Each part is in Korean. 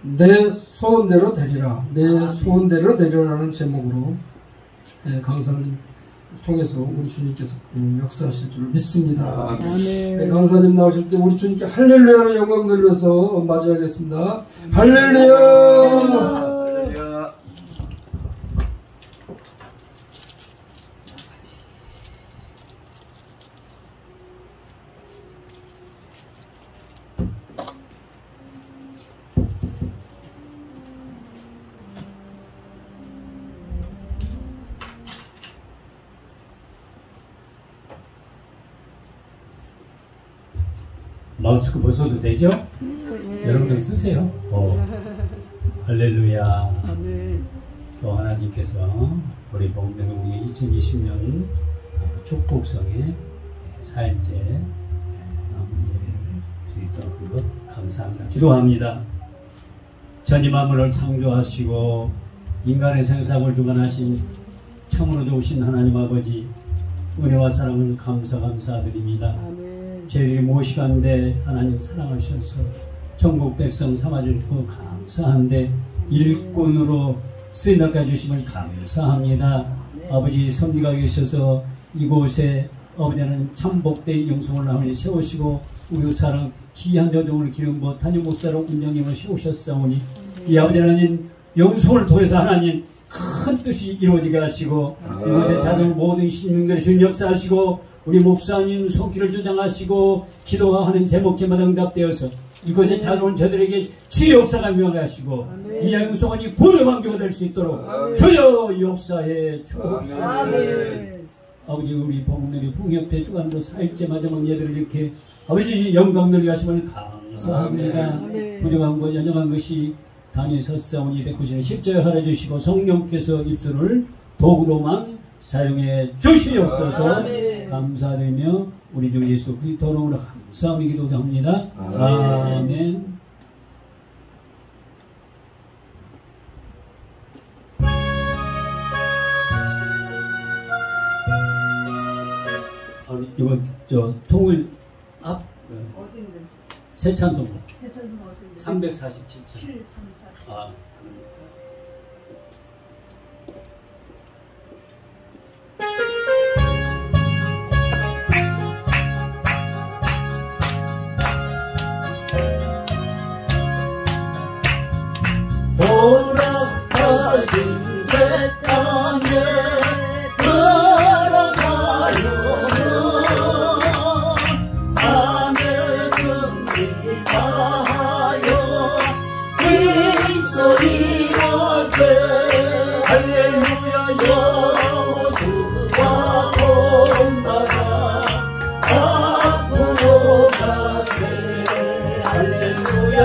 내 소원대로 되리라, 내 소원대로 되리라는 제목으로 강사님 통해서 우리 주님께서 역사하실 줄 믿습니다. 네, 강사님 나오실 때 우리 주님께 할렐루야로 영광 돌려서 맞이하겠습니다. 할렐루야. 마스크 벗어도 되죠? 여러분들 쓰세요. 할렐루야. 아멘. 또 하나님께서 우리 복음대로의 2020년 축복성의 4일째 마무리 예배를 드리도록 것 감사합니다. 기도합니다. 천지 만물을 창조하시고 인간의 생사를 주관하신 참으로 좋으신 하나님 아버지, 은혜와 사랑을 감사드립니다. 아멘. 저희들이 모시간데 하나님 사랑하셔서 천국 백성 삼아주시고 감사한데 일꾼으로 쓰임받게 해주심을 감사합니다. 아버지 섭리가 계셔서 이곳에 아버지 하나님 참복대 영성을 하나님 세우시고 우유사랑 귀한 여종을 기름부어 단임 목사로 운영님을 세우셨사오니 이 아버지 하나님 영성을 통해서 하나님 큰 뜻이 이루어지게 하시고 이곳에 자들 모든 신명들의 주님 역사하시고 우리 목사님 손길을 주장하시고 기도하는 제목제마다 응답되어서 이곳에 찾아온 저들에게 주의 역사가 명하시고 이 양성원이 구원의 왕조가 될 수 있도록 주여 역사해 주옵소서. 아버지 우리 복음들이 풍협회 주간으로 4일째 마지막 예배를 이렇게 아버지 영광 누리게 하심을 감사합니다. 부정한 것 연약한 것이 단위 섰사오니 190년 10절에 하려주시고 성령께서 입술을 도구로만 사용해 주시옵소서. 감사드리며 우리 주 예수 그리스도로 감사하며 기도합니다. 아멘. 이거 저 통을 앞 새 찬송곡 347장. 아. 돌아가신 새 땅에 걸어가려면 밤에 준비하여 이 소리로세 할렐루야 여호수아 본받아 앞으로 가세 할렐루야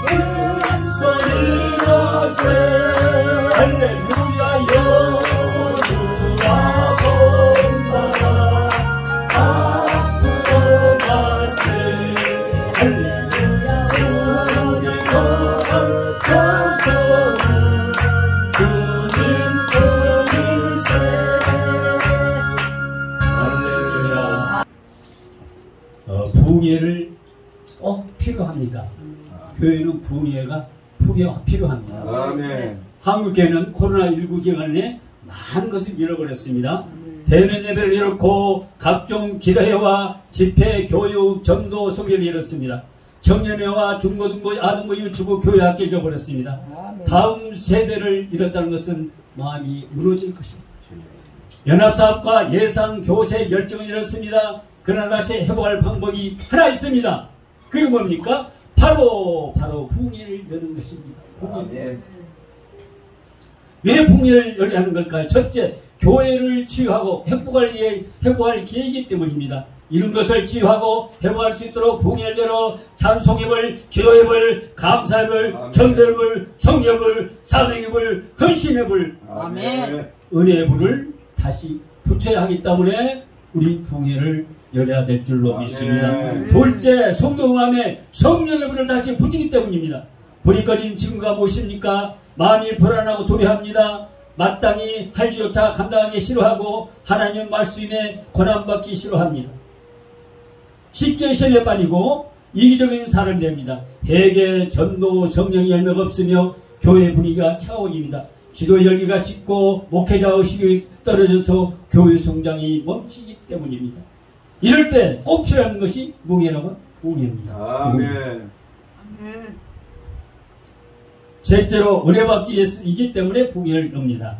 우리 부흥회를 꼭 필요합니다. 교회는 부흥회가 필요합니다. 아멘. 한국교회는 코로나19 기간에 많은 것을 잃어버렸습니다. 대면 예배를 잃었고 각종 기도회와 집회, 교육, 전도, 소개를 잃었습니다. 청년회와 중고등부, 아동부, 유치부, 교회학교 잃어버렸습니다. 다음 세대를 잃었다는 것은 마음이 무너질 것입니다. 연합사업과 예산, 교세, 열정을 잃었습니다. 그러나 다시 회복할 방법이 하나 있습니다. 그게 뭡니까? 바로 부흥회를 여는 것입니다. 부흥회. 왜 부흥회를 열어야 하는 걸까요? 첫째, 교회를 치유하고 회복할 기회이기 때문입니다. 이런 것을 치유하고 회복할 수 있도록 부흥회를 열어 찬송예배를, 기도예배를, 감사예배를, 전도예배를, 성령예배를, 사명예배를, 헌신예배를, 은혜예배를 다시 붙여야 하기 때문에 우리 부흥회를 열어야 될 줄로 믿습니다. 둘째, 성도 응함에 성령의 불을 다시 붙이기 때문입니다. 불이 꺼진 지금가 무엇입니까? 마음이 불안하고 두려워합니다. 마땅히 할지조차 감당하기 싫어하고 하나님 말씀에 권한받기 싫어합니다. 쉽게 시험에 빠지고 이기적인 사람이 됩니다. 회개, 전도, 성령의 열매가 없으며 교회 분위기가 차가워집니다. 기도 열기가 식고 목회자 의식이 떨어져서 교회 성장이 멈추기 때문입니다. 이럴 때 꼭 필요한 것이 부흥회라고 부흥회입니다. 아멘. 셋째로 은혜받기 위해서이기 때문에 부흥회를 엽니다.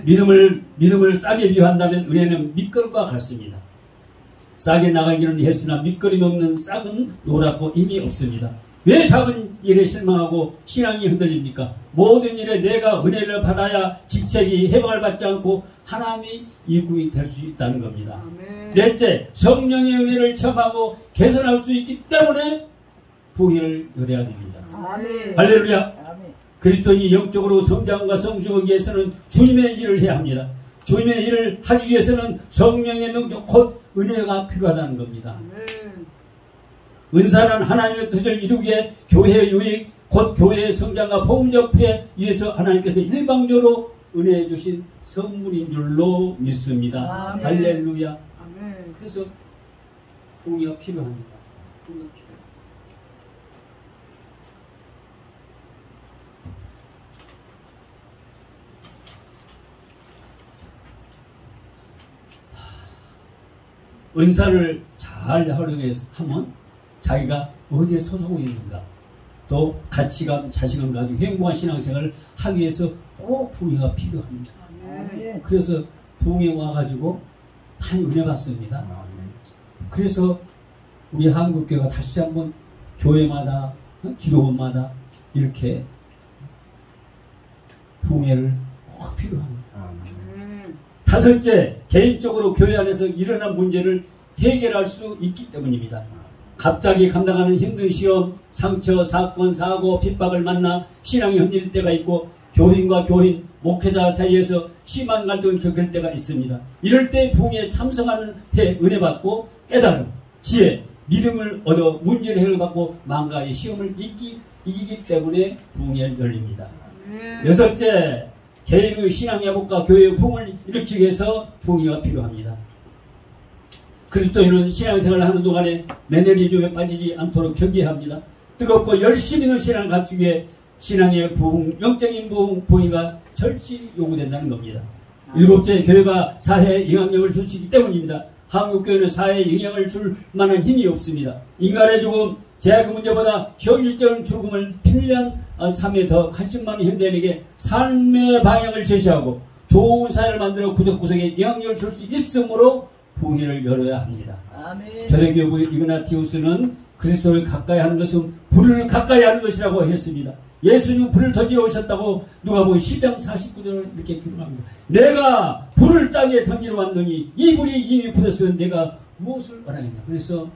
믿음을 싸게 비유한다면 은혜는 밑거름과 같습니다. 싸게 나가기는 했으나 밑거름이 없는 싹은 노랗고 힘이 없습니다. 왜 작은 일에 실망하고 신앙이 흔들립니까? 모든 일에 내가 은혜를 받아야 직책이 해방을 받지 않고 하나님이 이구이 될 수 있다는 겁니다. 넷째, 성령의 은혜를 체험하고 개선할 수 있기 때문에 부흥회를 열어야 됩니다. 할렐루야. 그리스도인이 영적으로 성장과 성숙하기 위해서는 주님의 일을 해야 합니다. 주님의 일을 하기 위해서는 성령의 능력 곧 은혜가 필요하다는 겁니다. 은사는 하나님의 뜻을 이루기 위해 교회의 유익 곧 교회의 성장과 복음 전파에 위해서 하나님께서 일방적으로 은혜해 주신 선물인 줄로 믿습니다. 할렐루야. 그래서 부흥회가 필요합니다. 부흥회가 필요합니다. 은사를 잘 하려고 하면 자기가 어디에 소속이 있는가 또 가치감, 자신감 가지고 행복한 신앙생활을 하기 위해서 꼭 부흥회가 필요합니다. 그래서 부흥회 와가지고 많이 은혜 받습니다. 그래서 우리 한국교회가 다시 한번 교회마다 기도원마다 이렇게 부흥회를 꼭 필요합니다. 다섯째, 개인적으로 교회 안에서 일어난 문제를 해결할 수 있기 때문입니다. 갑자기 감당하는 힘든 시험, 상처, 사건, 사고, 핍박을 만나 신앙이 흔들릴 때가 있고 교인과 교인, 목회자 사이에서 심한 갈등을 겪을 때가 있습니다. 이럴 때 부흥회에 참석하는 해 은혜 받고 깨달음, 지혜, 믿음을 얻어 문제를 해결받고 망가의 시험을 이기기 때문에 부흥회를 열립니다. 여섯째, 개인의 신앙 회복과 교회의 부흥을 일으키기 위해서 부흥회가 필요합니다. 그리스도인은 신앙생활을 하는 동안에 매너리즘에 빠지지 않도록 경계해야 합니다. 뜨겁고 열심히 있는 신앙을 갖추기 위해 신앙의 부흥, 영적인 부흥회가 절실히 요구된다는 겁니다. 일곱째, 교회가 사회에 영향력을 줄 수 있기 때문입니다. 한국교회는 사회에 영향을 줄 만한 힘이 없습니다. 인간의 죽음, 제약 문제보다 현실적인 죽음을 편리한 삶에 더 관심 많은 현대인에게 삶의 방향을 제시하고 좋은 사회를 만들어 구석구석에 영향력을 줄 수 있으므로 부흥회를 열어야 합니다. 초대교부 이그나티우스는 그리스도를 가까이 하는 것은 불을 가까이 하는 것이라고 했습니다. 예수님은 불을 던지러 오셨다고 누가복음 10장 49절을 이렇게 기록합니다. 내가 불을 땅에 던지러 왔더니 이 불이 이미 붙었으면 내가 무엇을 원하겠냐. 그래서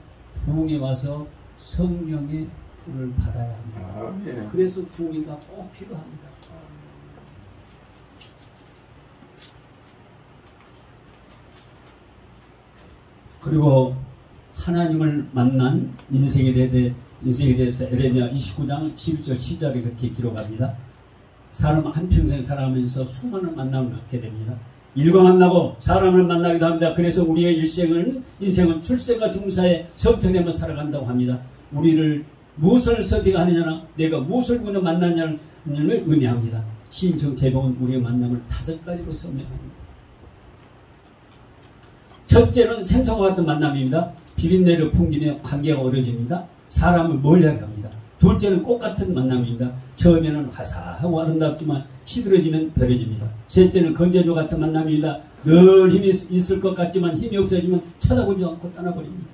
부흥에 와서 성령의 불을 받아야 합니다. 그래서 부흥회가 꼭 필요합니다. 그리고 하나님을 만난 인생에 대해서 에레미야 29장 11절 10절에 그렇게 기록합니다. 사람 한평생 살아가면서 수많은 만남을 갖게 됩니다. 일과 만나고 사람을 만나기도 합니다. 그래서 우리의 인생은 출생과 죽음 사이에 선택하며 살아간다고 합니다. 우리를 무엇을 선택하느냐나 내가 무엇을 보며 만나냐를 의미합니다. 시인청 제목은 우리의 만남을 5가지로 설명합니다. 첫째는 생선과 같은 만남입니다. 비린내를 풍기며 관계가 어려집니다. 사람을 멀리하게 합니다. 둘째는 꽃 같은 만남입니다. 처음에는 화사하고 아름답지만 시들어지면 버려집니다. 셋째는 건전조 같은 만남입니다. 늘 힘이 있을 것 같지만 힘이 없어지면 쳐다보지도 않고 떠나버립니다.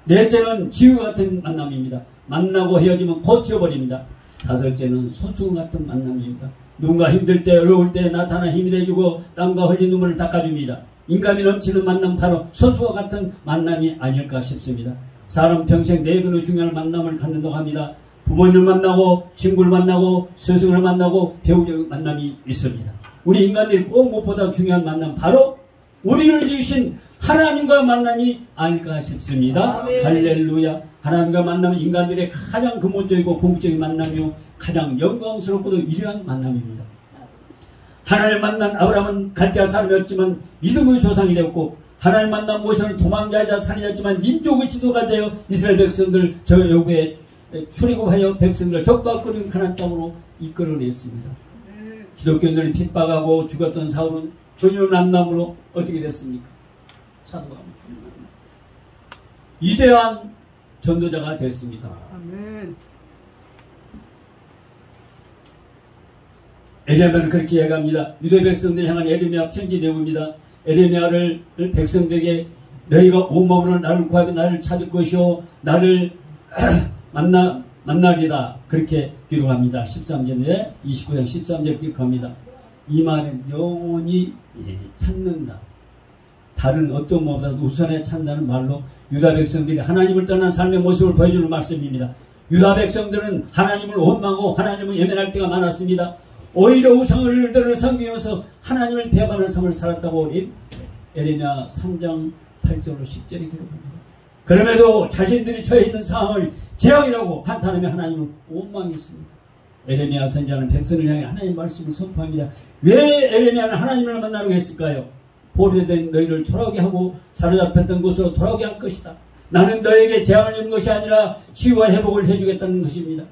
넷째는 지우 같은 만남입니다. 만나고 헤어지면 고쳐버립니다. 다섯째는 손수건 같은 만남입니다. 누군가 힘들 때 어려울 때 나타나 힘이 돼주고 땀과 흘린 눈물을 닦아줍니다. 인감이 넘치는 만남 바로 손수건 같은 만남이 아닐까 싶습니다. 사람 평생 4번의 중요한 만남을 갖는다고 합니다. 부모님을 만나고 친구를 만나고 스승을 만나고 배우자의 만남이 있습니다. 우리 인간들이 꼭 무엇보다 중요한 만남 바로 우리를 지으신 하나님과 만남이 아닐까 싶습니다. 아멘. 할렐루야. 하나님과 만남은 인간들의 가장 근본적이고 궁극적인 만남이요 가장 영광스럽고도 위대한 만남입니다. 하나님을 만난 아브라함은 갈대아 사람이었지만 믿음의 조상이 되었고 하나님 만난 모세는 도망자이자 살인자였지만 민족의 지도가 되어 이스라엘 백성들 저 여부에 출애굽하여 백성들 적과 끓인 가나안 땅으로 이끌어냈습니다. 기독교인들이 핍박하고 죽었던 사울은 주님을 만남으로 어떻게 됐습니까? 사도가 주님을 만남. 위대한 전도자가 됐습니다. 아멘. 에레미야는 그렇게 얘기합니다. 유대 백성들 향한 에레미야 편지 내용입니다. 에레미야를 백성들에게 너희가 온 몸으로 나를 구하며 나를 찾을 것이요 나를 만나리다 그렇게 기록합니다. 13절에 29장 13절 기록합니다. 이 말은 영원히 찾는다. 다른 어떤 것보다 우선에 찾는다는 말로 유다 백성들이 하나님을 떠난 삶의 모습을 보여주는 말씀입니다. 유다 백성들은 하나님을 원망하고 하나님을 예면할 때가 많았습니다. 오히려 우상들을 섬기면서 하나님을 배반하는 삶을 살았다고 에레미야 3장 8절로 10절에 기록합니다. 그럼에도 자신들이 처해 있는 상황을 재앙이라고 한탄하며 하나님을 원망했습니다. 에레미야 선지자는 백성을 향해 하나님의 말씀을 선포합니다. 왜 에레미야는 하나님을 만나려고 했을까요? 보류된 너희를 돌아오게 하고 사로잡혔던 곳으로 돌아오게 할 것이다. 나는 너에게 재앙을 주는 것이 아니라 치유와 회복을 해주겠다는 것입니다.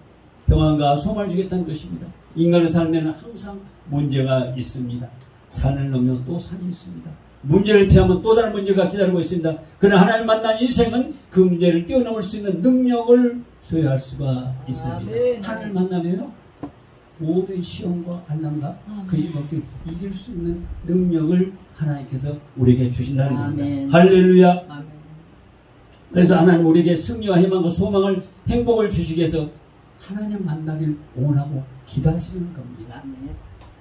평안과 소망을 주겠다는 것입니다. 인간의 삶에는 항상 문제가 있습니다. 산을 넘으면 또 산이 있습니다. 문제를 피하면 또 다른 문제가 기다리고 있습니다. 그러나 하나님 만난 인생은 그 문제를 뛰어넘을 수 있는 능력을 소유할 수가 있습니다. 하나님 만나면요 모든 시험과 알람과 그 힘없게 이길 수 있는 능력을 하나님께서 우리에게 주신다는 겁니다. 할렐루야. 아멘. 그래서 하나님 우리에게 승리와 희망과 소망을 행복을 주시기 위해서 하나님 만나길 원하고 기다리시는 겁니다.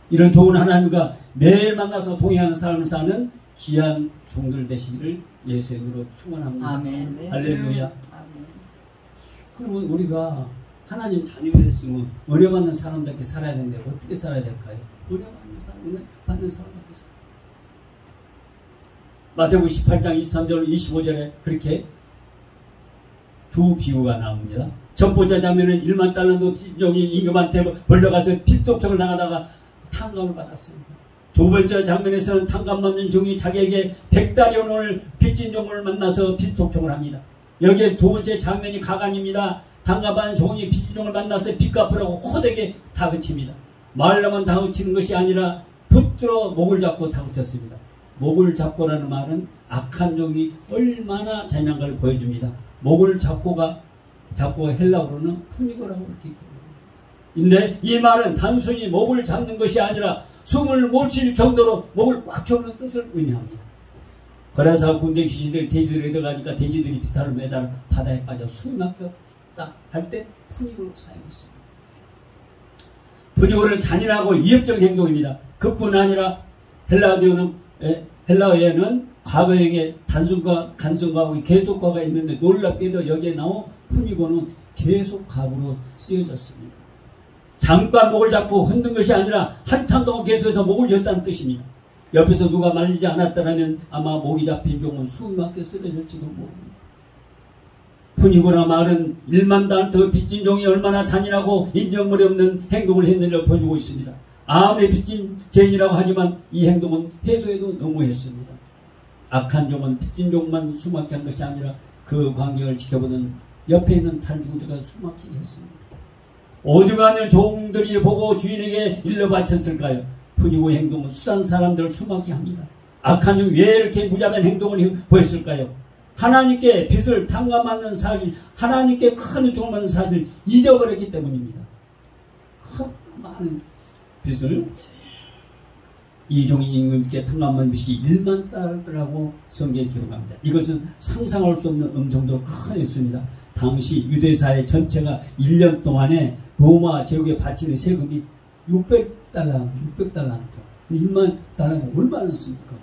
이런 좋은 하나님과 매일 만나서 동행하는 삶을 사는 귀한 종들 되시기를 예수의 이름으로 축원합니다. 아멘. 할렐루야. 아멘. 그러면 우리가 하나님 자녀가 됐으면 은혜 받는 사람답게 살아야 되는데 어떻게 살아야 될까요? 은혜 받는 사람답게 살아야 마태복음 18장 23절 25절에 그렇게 두 비유가 나옵니다. 첫 번째 장면은 1만 달란트 빚진종이 임금한테 벌려가서 빚독촉을 당하다가 탕감을 받았습니다. 두 번째 장면에서는 탕감 받는 종이 자기에게 100달러를 빚진 종을 만나서 빚독촉을 합니다. 여기에 두 번째 장면이 가관입니다. 탕감받은 종이 빚진 종을 만나서 빚 갚으라고 호되게 다그칩니다. 말로만 다그치는 것이 아니라 붙들어 목을 잡고 다그쳤습니다. 목을 잡고라는 말은 악한 종이 얼마나 잔인한가를 보여줍니다. 목을 잡고 헬라어로는 푸니고라고 이렇게 기록합니다. 근데 이 말은 단순히 목을 잡는 것이 아니라 숨을 못 쉴 정도로 목을 꽉 채우는 뜻을 의미합니다. 그래서 군대 귀신들이 돼지들에 들어가니까 돼지들이 비탈을 매달아 바다에 빠져 숨이 막혔다 할 때 푸니고로 사용했습니다. 푸니고는 잔인하고 위협적인 행동입니다. 그뿐 아니라 헬라어에는 과거형의 단순과 간성과하고 계속과가 있는데 놀랍게도 여기에 나온 푸니고는 계속과로 쓰여졌습니다. 잠깐 목을 잡고 흔든 것이 아니라 한참 동안 계속해서 목을 쥐었다는 뜻입니다. 옆에서 누가 말리지 않았다면 아마 목이 잡힌 종은 숨 막혀 쓰러질지도 모릅니다. 푸니고라 말은 1만 달란트 빚진 종이 얼마나 잔인하고 인정머리 없는 행동을 했는지를 보여주고 있습니다. 아무리 빚진 죄인이라고 하지만 이 행동은 해도 너무했습니다. 악한 종은 빚진 종만 숨막히게 한 것이 아니라 그 광경을 지켜보는 옆에 있는 다른 종들과 숨막히게 했습니다. 오죽하면 종들이 보고 주인에게 일러 바쳤을까요? 분이고 행동은 수단 사람들을 숨막히게 합니다. 악한 종 왜 이렇게 무자비한 행동을 보였을까요? 하나님께 빚을 탕감하는 사실, 하나님께 큰 종을 받는 사실을 잊어버렸기 때문입니다. 그 많은 빚을 이 종이 임금께 탕감한 빚이 1만 달러라고 성경에 기록합니다. 이것은 상상할 수 없는 엄청도 큰 액수입니다. 당시 유대사회 전체가 1년 동안에 로마 제국에 바치는 세금이 600달러. 1만 달러는 얼마나 씁니까?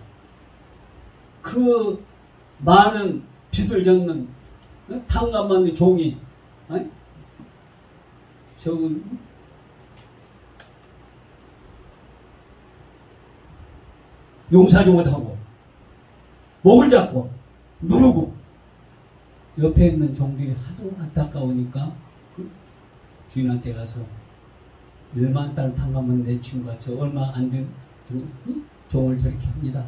그 많은 빚을 졌는 탕감받는 종이 적은 용서하지 못하고 목을 잡고 누르고 옆에 있는 종들이 하도 안타까우니까 그 주인한테 가서 1만 달러 탕감한 내 친구가 저 얼마 안 된 종을 저렇게 합니다.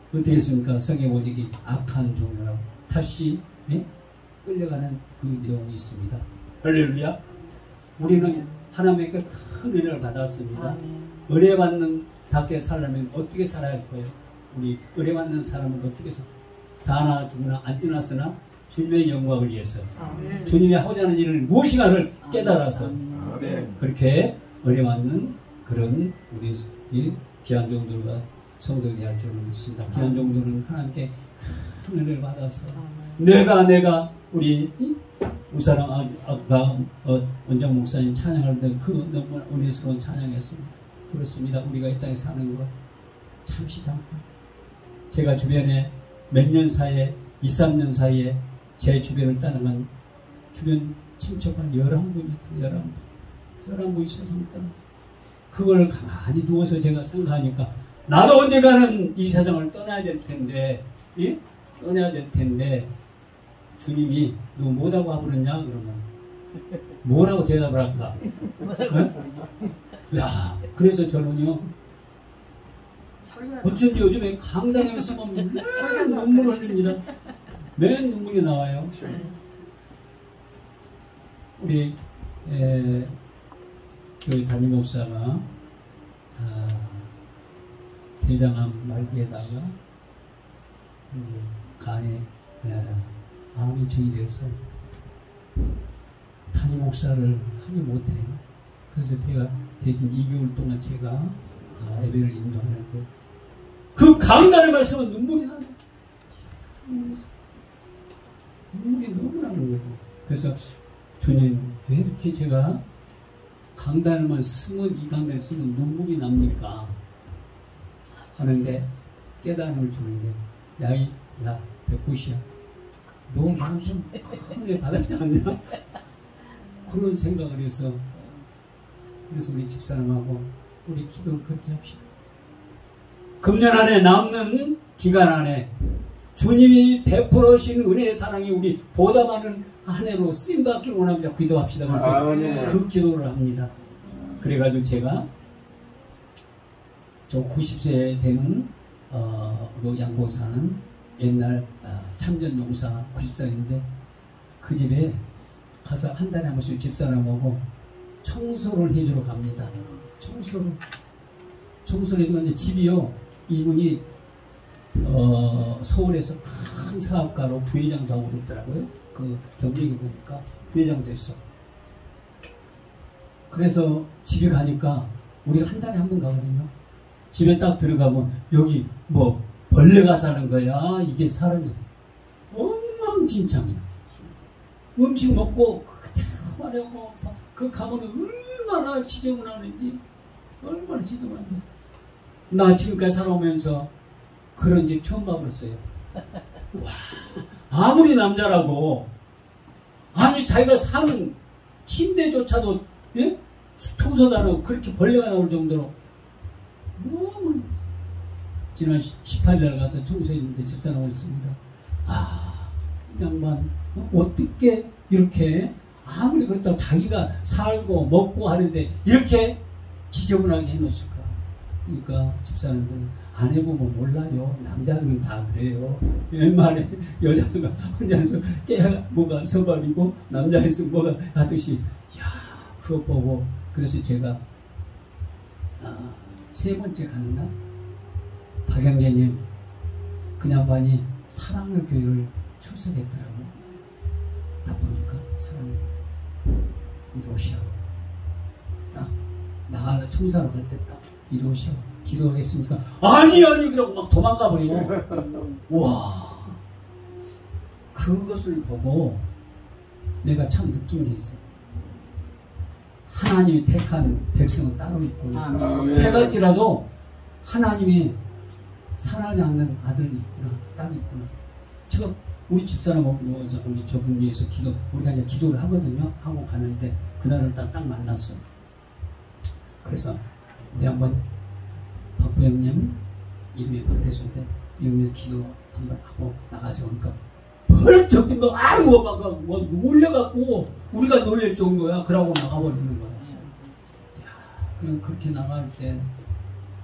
어떻게 했습니까? 성경에 보니 악한 종이라고 다시 끌려가는 그 내용이 있습니다. 할렐루야. 우리는 하나님께 큰 은혜를 받았습니다. 은혜받는 답게 살려면 어떻게 살아야 할 거예요? 우리 은혜받는 사람은 어떻게 사나 죽으나 안 지났으나 주님의 영광을 위해서 주님이 하고자 하는 일을 무엇인가를 깨달아서 그렇게 은혜받는 그런 우리 귀한 종들과 성도들이 할 줄로 믿습니다. 귀한 종들은 하나님께 큰 은혜를 받아서 내가 우리 우사랑 아까 원장 목사님 찬양할 때 그 너무 은혜스러운 찬양이었습니다. 그렇습니다. 우리가 이 땅에 사는 거 잠시 잠깐 제가 주변에 몇 년 사이에 2, 3년 사이에 제 주변을 따라간 주변 친척 한 11분이 11분 있어서 그걸 가만히 누워서 제가 생각하니까 나도 언젠가는 이 세상을 떠나야 될 텐데 떠나야 될 텐데 주님이 너 뭐라고 하버렸냐 그러면 뭐라고 대답을 할까? 야, 그래서 저는요 어쩐지 요즘에 강단에 있으면 맨 눈물을 흘립니다. 맨 눈물이 나와요. 우리 교회 담임 목사가 대장암 말기에다가 이제 간에 암이 정의돼서 담임 목사를 하지 못해요. 그래서 제가 대신 2개월 동안 제가 예배를 인도하는데 그 강단의 말씀은 눈물이 나네. 눈물이 너무 나는 거예요. 그래서 주님 왜 이렇게 제가 강단에만 쓰면 이 강단에 쓰면 눈물이 납니까? 하는데 깨달음을 주는 게 야 백구시야 너 나한테 큰 애 받았지 않냐? 그런 생각을 해서 그래서 우리 집사람하고 우리 기도를 그렇게 합시다. 금년 안에 남는 기간 안에 주님이 베풀어주신 은혜의 사랑이 우리 보다 많은 한 해로 쓰임받기를 원합니다. 기도합시다. 그래서 그 기도를 합니다. 그래가지고 제가 저 90세 되는 양봉 사는 옛날 참전용사 90살인데 그 집에 가서 한 달에 한 번씩 집사람하고 청소를 해주러 갑니다. 청소를 해주는데 집이요 이분이 서울에서 큰 사업가로 부회장도 하고 그랬더라고요. 그 경력이 보니까 부회장도 했어. 그래서 집에 가니까 우리가 한 달에 한 번 가거든요. 집에 딱 들어가면 여기 뭐 벌레가 사는 거야. 이게 사람이 엉망진창이야. 음식 먹고 그대로 말하고 그 가면은 얼마나 지저분하는지 얼마나 지저분한데 나 지금까지 살아오면서 그런 집 처음 가버렸어요. 와, 아무리 남자라고 아니 자기가 사는 침대조차도 청소도 안 하고 그렇게 벌레가 나올 정도로 너무 지난 18일 가서 청소했는데 집사람을 했습니다. 이 양반 어떻게 이렇게 아무리 그렇다고 자기가 살고 먹고 하는데 이렇게 지저분하게 해놓을까? 그러니까 집사람들이 안 해보면 몰라요. 남자들은 다 그래요. 웬만해 여자가 혼자서 뭐가 서발이고 남자에서 뭐가 하듯이 야 그거 보고 그래서 제가 세 번째 가는 날 박영재님 그 양반이 사랑의 교회를 출석했더라고요. 딱 보니까 사랑의 이리 오시라고 딱 나가 청소하러 갈 때 딱 이리 오시라고 기도하겠습니까? 아니 그러고 막 도망가 버리고 와 그것을 보고 내가 참 느낀 게 있어요. 하나님이 택한 백성은 따로 있구나. 택할지라도 하나님이 사랑하지 않는 아들이 있구나, 딸이 있구나. 제가 우리 집사람 우리 저분 위해서 우리가 이제 기도를 하거든요. 하고 가는데 그날을 딱 만났어. 그래서 우리 한번 박부 형님 이름이 박대수인데 이름에서 기도 한번 하고 나가서 오니까 벌쩍 뛴 거 아이고 막 몰려갖고 우리가 놀랄 정도야. 그러고 나가버리는 거야. 그냥 그렇게 나갈 때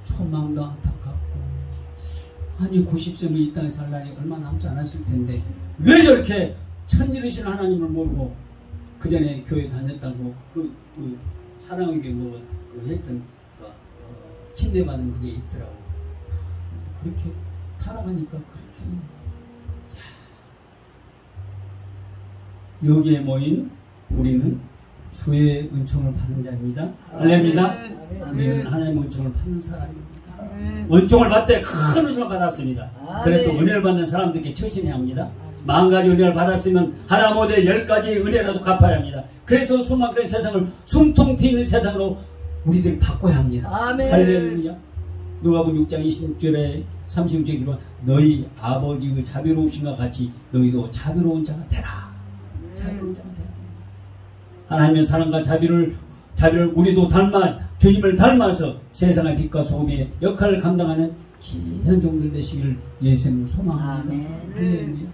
초망도 안타깝고 아니 90세면 이 땅에 살 날이 얼마 남지 않았을 텐데 왜 저렇게 천지르신 하나님을 모르고 그 전에 교회 다녔다고 그 사랑의 교회 했던 침례받은 그게 있더라고. 그렇게 타락하니까 그렇게 여기에 모인 우리는 주의 은총을 받는 자입니다. 할렐루야. 우리는 하나님의 은총을 받는 사람입니다. 은총을 받되 큰 은총을 받았습니다. 그래도 은혜를 받는 사람들께 처신해야 합니다. 10,000가지 은혜를 받았으면 하나 못해 10가지 은혜라도 갚아야 합니다. 그래서 수많은 세상을 숨통 트이는 세상으로 우리들이 바꿔야 합니다. 할렐루야. 누가복음 6장 26절에 36절에 기록 너희 아버지의 자비로우신과 같이 너희도 자비로운 자가 되라. 자비로운 자가 되라. 하나님의 사랑과 자비를 우리도 주님을 닮아서 세상의 빛과 소금의 역할을 감당하는 귀한 종들 되시기를 예수님을 소망합니다. 할렐루야.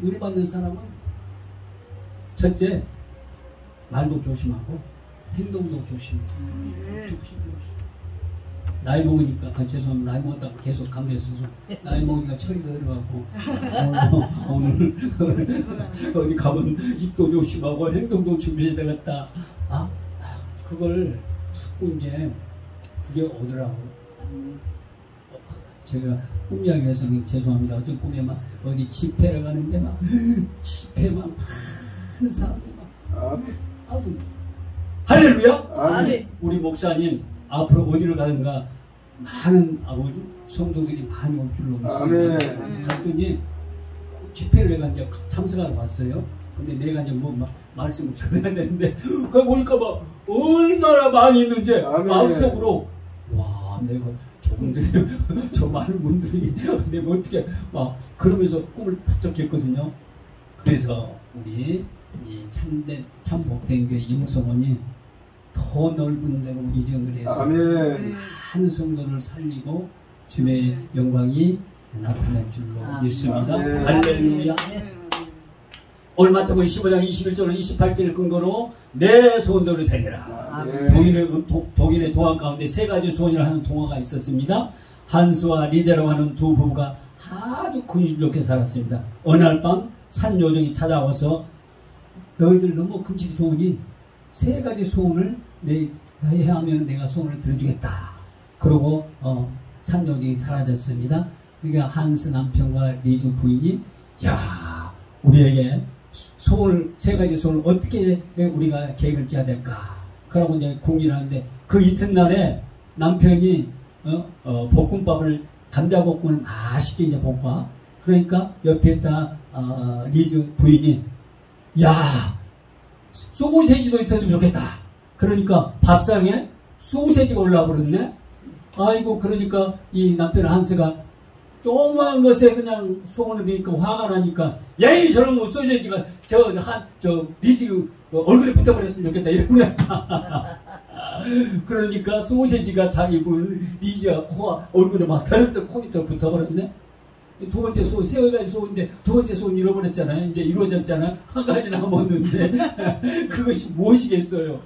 은혜 받는 사람은 첫째 말도 조심하고 행동도 조심하고 나이 먹으니까 죄송합니다. 나이 먹었다고 계속 강조해서 나이 먹으니까 철이 더 들어가고 오늘 어디 가면 입도 조심하고 행동도 준비해야 되겠다. 그걸 자꾸 이제 그게 오더라고요. 제가 꿈 이야기해서 죄송합니다. 어떤 꿈에 막 어디 집회를 가는데 막 집회만 많은 사람들 막 아주 할렐루야. 우리 목사님 앞으로 어디를 가든가 많은 아버지 성도들이 많이 올 줄로 믿습니다. 갔더니 집회를 내가 이제 참석하러 왔어요. 근데 내가 이제 말씀을 전해야 되는데 그거 보니까 막 얼마나 많이 있는지 마음속으로 와 내가 저분들이 저 많은 분들이 내가 어떻게 막 그러면서 꿈을 바짝 깼거든요. 그래서 우리 이 참 복된 교회 영성원이 더 넓은 데로 이전을 해서 많은 성도를 살리고 주의 영광이 나타날 줄로 믿습니다. 할렐루야. 오늘 마태복음 15장 21절로 28절을 근거로 내 소원대로 되리라. 독일의 동화 가운데 세 가지 소원을 하는 동화가 있었습니다. 한스와 리제라고 하는 두 부부가 아주 근심좋게 살았습니다. 어느 날 밤 산요정이 찾아와서 너희들 너무 금칠이 좋으니 세 가지 소원을 해야 하면 내가 소원을 들어주겠다. 그러고 산요정이 사라졌습니다. 그러니까 한스 남편과 리즈 부인이 야 우리에게 세 가지 소원을 어떻게 우리가 계획을 짜야 될까? 그러고 이제 공의를 하는데 그 이튿날에 남편이 볶음밥을 감자볶음을 맛있게 이제 볶아. 그러니까 옆에 있다 리즈 부인이 야 소세지도 있었으면 좋겠다. 그러니까 밥상에 소세지가 올라와 버렸네. 아이고 그러니까 이 남편 한스가 조그만 것에 그냥 소원을 비니까 화가 나니까 야이 저런 거 소세지가 저 리즈 얼굴에 붙어버렸으면 좋겠다 이런 거야. 그러니까 소세지가 자기 리즈가 코와 얼굴에 막 다른 코 밑에 붙어버렸네. 두 번째 소원, 세 가지 소원인데 두 번째 소원 잃어버렸잖아요. 이제 이루어졌잖아요. 한 가지 남았는데 그것이 무엇이겠어요?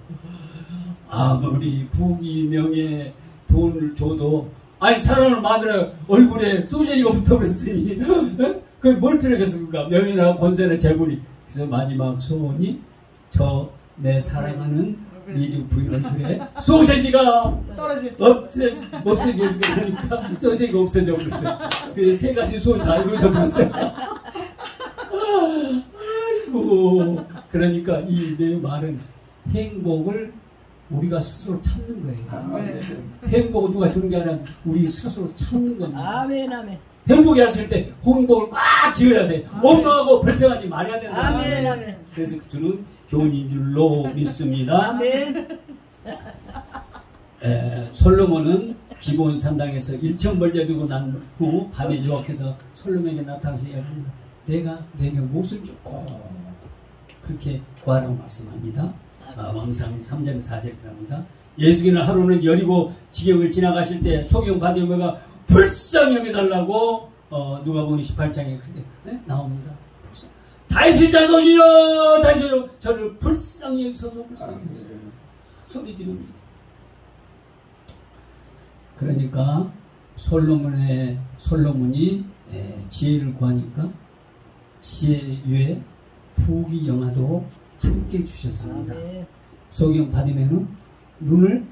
아무리 부귀 명예 돈을 줘도 아니 사람을 만들어 얼굴에 소세지가 붙어버렸으니 그게 뭘 필요하겠습니까? 명예나 권세나 재물이. 그래서 마지막 소원이 저 내 사랑하는 미주 부인 얼굴에 소세지가 없어지게 해주니까 소세지가 없어져 버렸어요. 그래서 세 가지 소원 다 이루어져 버렸어요. 아이고, 그러니까 이 내 말은 행복을 우리가 스스로 찾는 거예요. 행복은 누가 주는 게 아니라 우리 스스로 찾는 겁니다. 아멘, 아멘. 행복이 왔을 때 행복을 꽉 지어야 돼. 원망하고 불평하지 말아야 된다. 아멘, 아멘. 그래서 저는 교훈인 줄로 믿습니다. 아멘. 솔로몬은 기본 산당에서 1,000벌 드리고 난 후 밤에 유혹해서 솔로몬에게 나타나서 이야기합니다. 내가 내게 무엇을 줬고 그렇게 구하라고 말씀합니다. 왕상 3절 4절이랍니다. 예수께는 하루는 여리고 지경을 지나가실 때 소경 바디오메가 불쌍히 여겨달라고 누가복음 18장에 그렇게 나옵니다. 다윗의 자손이여 다윗이여 저를 불쌍히 여기소서 불쌍히 여기소서 소리 지릅니다. 그러니까 솔로몬이 지혜를 구하니까 지혜 위에 부귀 영화도 함께 주셨습니다. 소경 받으면은 눈을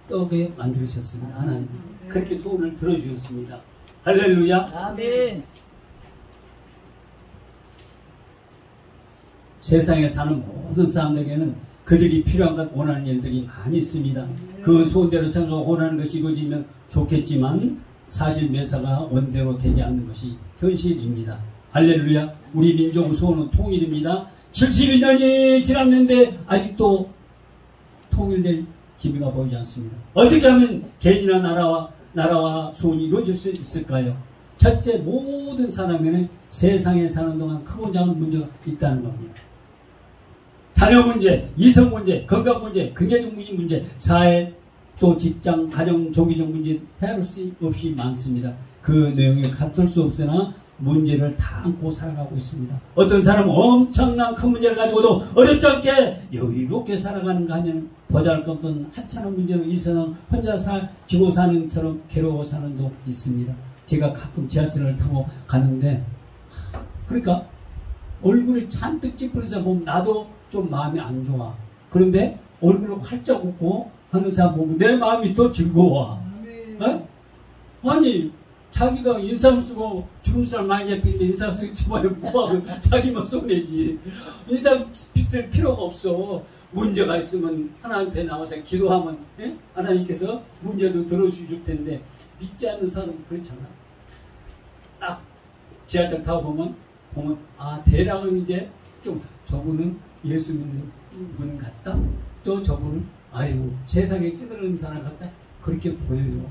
떡에 만들으셨습니다. 하나님 그렇게 소원을 들어주셨습니다. 할렐루야. 아멘. 세상에 사는 모든 사람들에게는 그들이 필요한 것 원하는 일들이 많이 있습니다. 그 소원대로 생각하고 원하는 것이 이루어지면 좋겠지만 사실 매사가 원대로 되지 않는 것이 현실입니다. 할렐루야. 우리 민족 소원은 통일입니다. 72년이 지났는데 아직도 통일될 기미가 보이지 않습니다. 어떻게 하면 개인이나 나라와 소원이 이루어질 수 있을까요? 첫째, 모든 사람에는 세상에 사는 동안 크고 작은 문제가 있다는 겁니다. 자녀 문제, 이성 문제, 건강 문제, 경제적 문제, 사회, 또 직장, 가정, 조기적 문제 헤아릴 수 없이 많습니다. 그 내용이 같을 수 없으나 문제를 다 안고 살아가고 있습니다. 어떤 사람은 엄청난 큰 문제를 가지고도 어렵지 않게 여유롭게 살아가는가 하면 보잘것없는 하찮은 문제로 이 세상 혼자 지고 사는 처럼 괴로워 사는 도 있습니다. 제가 가끔 지하철을 타고 가는데 그러니까 얼굴이 잔뜩 찌푸려서 보면 나도 좀 마음이 안 좋아. 그런데 얼굴을 활짝 웃고 하는 사람 보면 내 마음이 또 즐거워. 아니 자기가 인상 쓰고 주름살 많이 잡히는데 인상 쓰지 말고 뭐하고 자기만 손해지. 인상 쓸 필요가 없어. 문제가 있으면 하나님 앞에 나와서 기도하면 하나님께서 문제도 들어주실 텐데 믿지 않는 사람은 그렇잖아. 딱 지하철 타고 보면 아 대략은 이제 좀 저분은 예수 믿는 분 같다. 또 저분은 아이고 세상에 찌들어있는 사람 같다. 그렇게 보여요.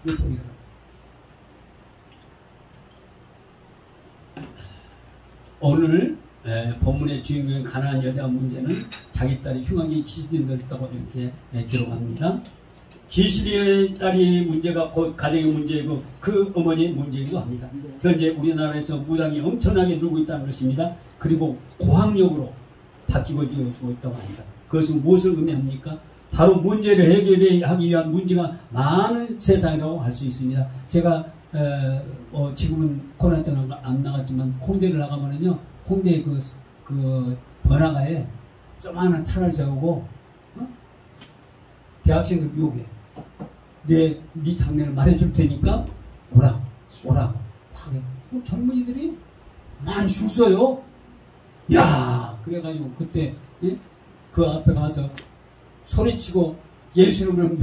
보이더라고요. 오늘 본문의 주인공인 가난한 여자 문제는 자기 딸이 흉하게 귀신이 들었다고 이렇게 기록합니다. 귀신의 딸이 문제가 곧 가정의 문제이고 그 어머니의 문제이기도 합니다. 현재 우리나라에서 무당이 엄청나게 늘고 있다는 것입니다. 그리고 고학력으로 바뀌고 이루어지고 있다고 합니다. 그것은 무엇을 의미합니까? 바로 문제를 해결하기 위한 문제가 많은 세상이라고 할 수 있습니다. 제가 지금은 코로나 때문에 안 나갔지만 홍대를 나가면은요, 홍대 그 번화가에 조그마한 차를 세우고 대학생들 유혹해. 네 장래를 말해줄 테니까 오라고. 젊은이들이 많이 줄 서요. 야, 그래가지고 그때 그 앞에 가서 소리치고 예수님을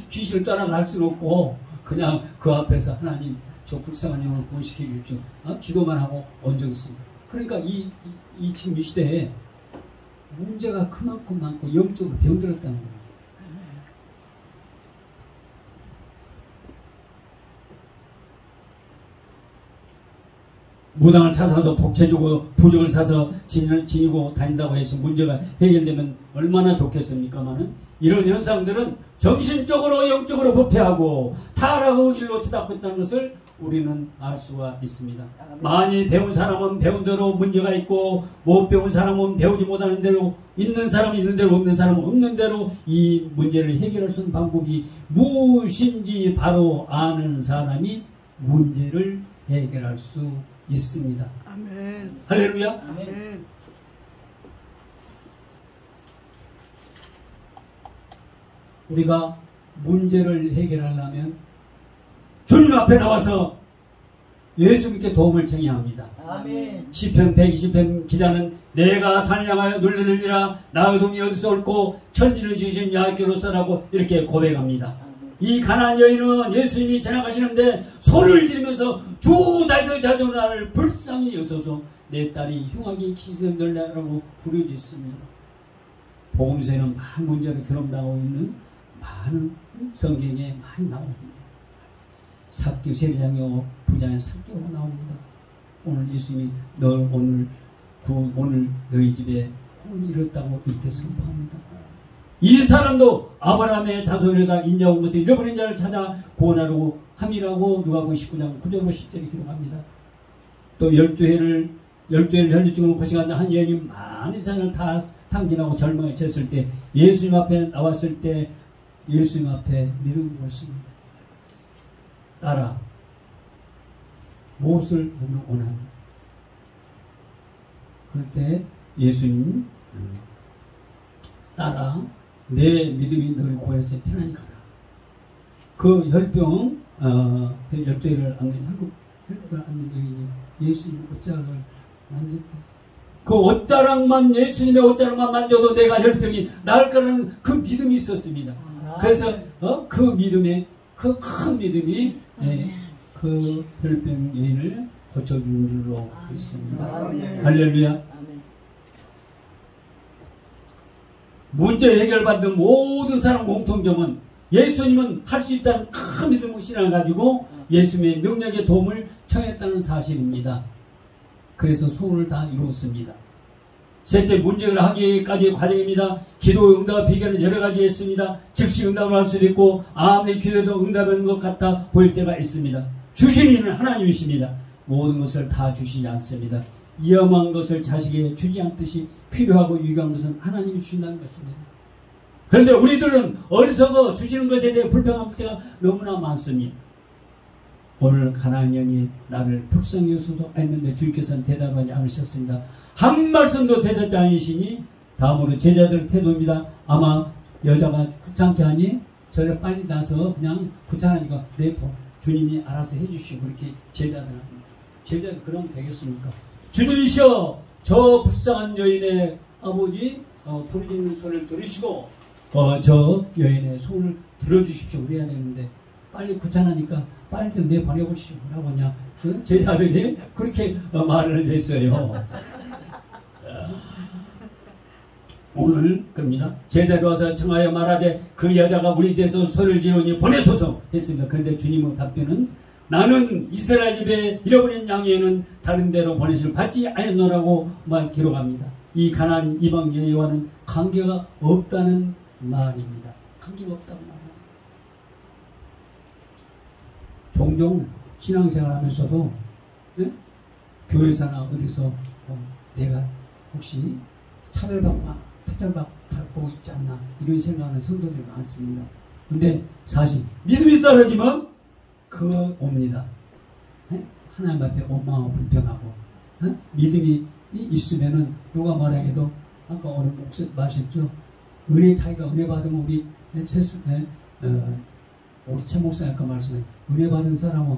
귀신을 떠나갈 수는 없고 그냥 그 앞에서 하나님 저 불쌍한 영을 구원시켜 주십시오. 기도만 하고 온 적이 있습니다. 그러니까 지금 이 시대에 문제가 그만큼 많고 영적으로 병들었다는 거예요. 무당을 찾아서 복채 주고 부적을 사서 지니고 다닌다고 해서 문제가 해결되면 얼마나 좋겠습니까마는 이런 현상들은 정신적으로 영적으로 부패하고 타락의 일로 치닫고 있다는 것을 우리는 알 수가 있습니다. 많이 배운 사람은 배운 대로 문제가 있고, 못 배운 사람은 배우지 못하는 대로, 있는 사람은 있는 대로, 없는 사람은 없는 대로 이 문제를 해결할 수 있는 방법이 무엇인지 바로 아는 사람이 문제를 해결할 수 있습니다. 아멘. 할렐루야. 아멘. 우리가 문제를 해결하려면 주님 앞에 나와서 예수님께 도움을 청해야 합니다. 아멘. 시편 120편 기자는 내가 산을 향하여 눌러느니라 나의 도움이 어디서 올고 천지를 지으신 야훼께로서라고 이렇게 고백합니다. 이 가난한 여인은 예수님이 지나가시는데 소리를 지르면서 주 다윗의 자손 나를 불쌍히 여소서 내 딸이 흉하게 기생들라라고 부르짖습니다. 복음서에는 많은 문제로 괴롭다고 있는 많은 성경에 많이 나옵니다. 삭개오 세리장이요 부자의 삭개오가 나옵니다. 오늘 예수님이 오늘 너희 집에 혼이 이렇다고 이렇게 선포합니다. 이 사람도 아브라함의 자손에다 인자한 것을 잃어버린 자를 찾아 구원하려고 함이라고 누가복음 19장 9절 10절에 기록합니다. 또 12회를 혈류증으로 고생한다 한 여인이 많은 세상을 다 탕진하고 절망했을 때 예수님 앞에 나왔을 때 예수님 앞에 믿음을 걸었습니다. 딸아, 무엇을 원하니? 그럴 때 예수님, 딸아, 내 믿음이 너를 구해서 편안히 가라. 그 혈병, 12회를 혈병을 안는 여인이 예수님 옷자락을 만졌대. 그 옷자락만, 예수님의 옷자락만 만져도 내가 혈병이 나을 거라는 그 믿음이 있었습니다. 그래서 그 믿음에, 그 큰 믿음이 그 혈병 여인을 고쳐주는 줄로 믿습니다. 할렐루야. 문제 해결받은 모든 사람 공통점은 예수님은 할 수 있다는 큰 믿음을 신앙가지고 예수님의 능력의 도움을 청했다는 사실입니다. 그래서 소원을 다 이루었습니다. 셋째, 문제를 하기까지의 과정입니다. 기도 응답 비결은 여러 가지 있습니다. 즉시 응답을 할 수도 있고 아무리 기도해도 응답하는 것 같아 보일 때가 있습니다. 주신 이는 하나님이십니다. 모든 것을 다 주시지 않습니다. 위험한 것을 자식에게 주지 않듯이 필요하고 유익한 것은 하나님이 주신다는 것입니다. 그런데 우리들은 어리석어 주시는 것에 대해 불평할 때가 너무나 많습니다. 오늘 가난한 여인이 나를 불쌍히 여소서 했는데 주님께서는 대답하지 않으셨습니다. 한 말씀도 대답이 아니시니 다음으로 제자들 태도입니다. 아마 여자가 귀찮게 하니 저를 빨리 나서 그냥 귀찮으니까 주님이 알아서 해주시고 그렇게 제자들 합니다. 제자들 그러면 되겠습니까? 주님이시여 저 불쌍한 여인의 아버지 부르짖는 소리를 들으시고 저 여인의 소원을 들어주십시오. 그래야 되는데 빨리 귀찮으니까 빨리 좀 내보내보시오. 뭐라고 하냐. 그 제자들이 그렇게 말을 했어요. 오늘 그럽니다. 제자들이 와서 청하여 말하되 그 여자가 우리 대해서 소리를 지르니 보내소서 했습니다. 그런데 주님의 답변은 나는 이스라엘 집에 잃어버린 양에는 다른 데로 보내시를 받지 않았노라고 기록합니다. 이 가난한 이방 여인과는 관계가 없다는 말입니다. 관계가 없다는 말입니다. 종종 신앙생활 하면서도 교회사나 어디서 내가 혹시 차별받고 패착받고 있지 않나 이런 생각하는 성도들이 많습니다. 근데 사실 믿음이 떨어지면 그거 옵니다. 하나님 앞에 원망하고 불평하고 믿음이 있으면은 누가 말하게도 아까 오늘 목사 마셨죠. 은혜 자기가 은혜 받으면 우리 최 목사 아까 말씀해 은혜 받은 사람은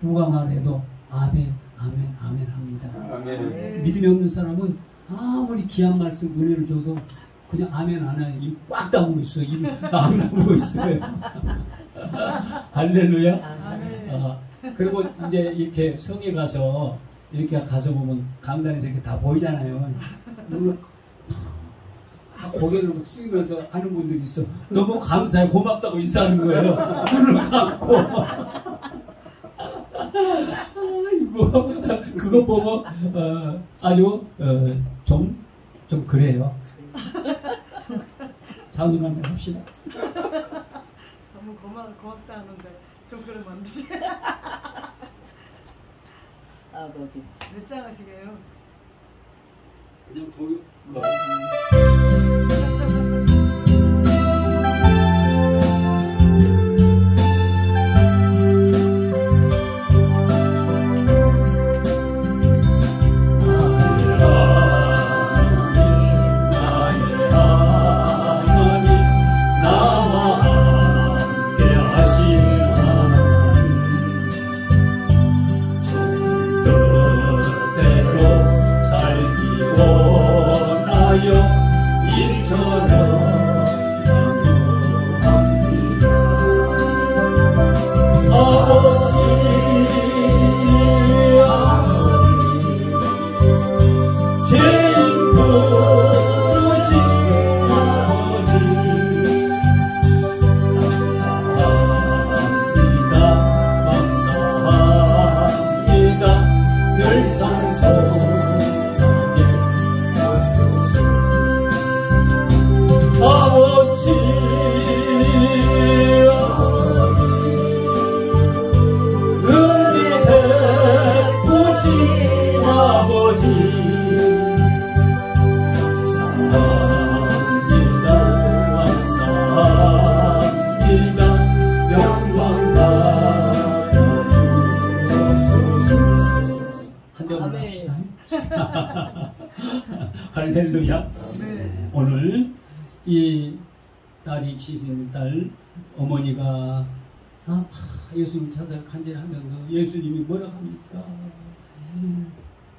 누가 말해도 아멘 아멘 아멘 합니다. 아멘. 믿음이 없는 사람은 아무리 귀한 말씀 은혜를 줘도 그냥 아멘 안 하고 입 꽉 다물고 있어요. 입 안 다물고 있어요. 할렐루야. 그리고 이제 이렇게 성에 가서 이렇게 가서 보면 강단에서 이렇게 다 보이잖아요. 눈을 고개를 숙이면서 하는 분들이 있어. 너무 감사해 고맙다고 인사하는 거예요. 눈을 감고. 아이고 그거 보고 아주 좀 그래요. 자존감을 합시다. 너무 고맙다 하는데 좀 그런 만드시. 아버지. 몇 장하시게요? 그냥 동요. 할렐루야. 네. 오늘 이 딸이 지신 딸 어머니가 예수님 찾아 간절한다고 예수님이 뭐라고 합니까?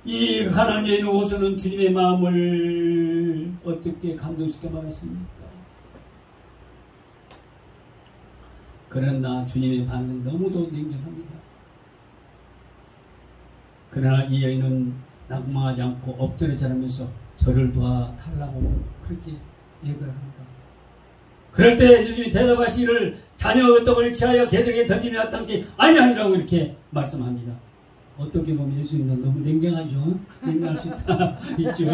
이 가난한 여인 호수는 주님의 마음을 어떻게 감동시켜 말았습니까? 그러나 주님의 반응은 너무도 냉정합니다. 그러나 이 여인은 낙망하지 않고 엎드려 절하면서 저를 도와달라고 그렇게 얘기를 합니다. 그럴 때 예수님이 대답하시기를 자녀의 떡을 취하여 개들에게 던지며 마땅치 아니하니라고 이렇게 말씀합니다. 어떻게 보면 예수님도 너무 냉정하죠. 냉정할 수 있다. 있죠.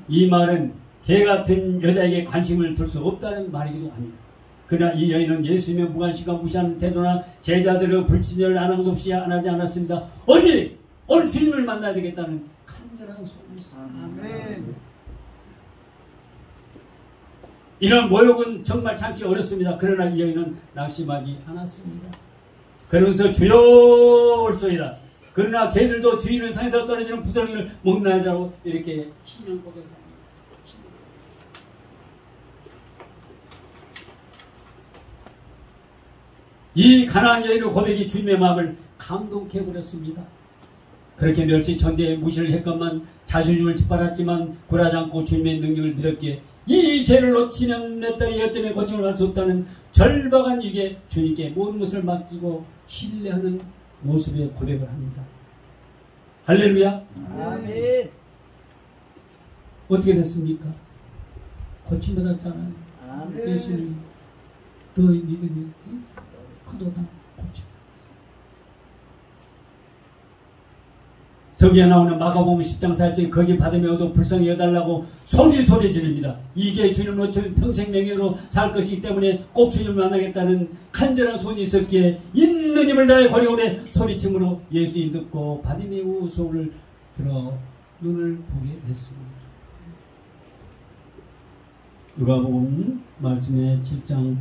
이 말은 개 같은 여자에게 관심을 둘 수 없다는 말이기도 합니다. 그러나 이 여인은 예수님의 무관심과 무시하는 태도나 제자들의 불친절을 아랑도 없이 안 하지 않았습니다. 어디 오늘 주님을 만나야 되겠다는 간절한 소원이 있습니다. 아멘. 이런 모욕은 정말 참기 어렵습니다. 그러나 이 여인은 낙심하지 않았습니다. 그러면서 주여 올소이다. 그러나 개들도 주인의 상에서 떨어지는 부스러기를 먹나이다라고 이렇게 신앙 고백을 합니다. 이 가난한 여인의 고백이 주님의 마음을 감동케 해버렸습니다. 그렇게 멸시천대에 무시를 했건만 자존심을 짓밟았지만 굴하지 않고 주님의 능력을 믿었기에 이 죄를 놓치면 내 딸이 여전히 고침을 할 수 없다는 절박한 위기에 주님께 모든 것을 맡기고 신뢰하는 모습의 고백을 합니다. 할렐루야. 아멘. 어떻게 됐습니까? 고침받았잖아요. 아멘. 예수님 너의 믿음이 크도다 고침. 저기에 나오는 마가복음 10장 4절에 거짓 받으며도 불쌍히 여달라고 소리 지릅니다. 이게 주님을 놓치면 평생 명예로 살 것이기 때문에 꼭 주님을 만나겠다는 간절한 소원이 있었기에 있는 힘을 다해 고리고리 소리침으로 예수님 듣고 바디메오 소를 들어 눈을 보게 했습니다. 누가복음 말씀의 7장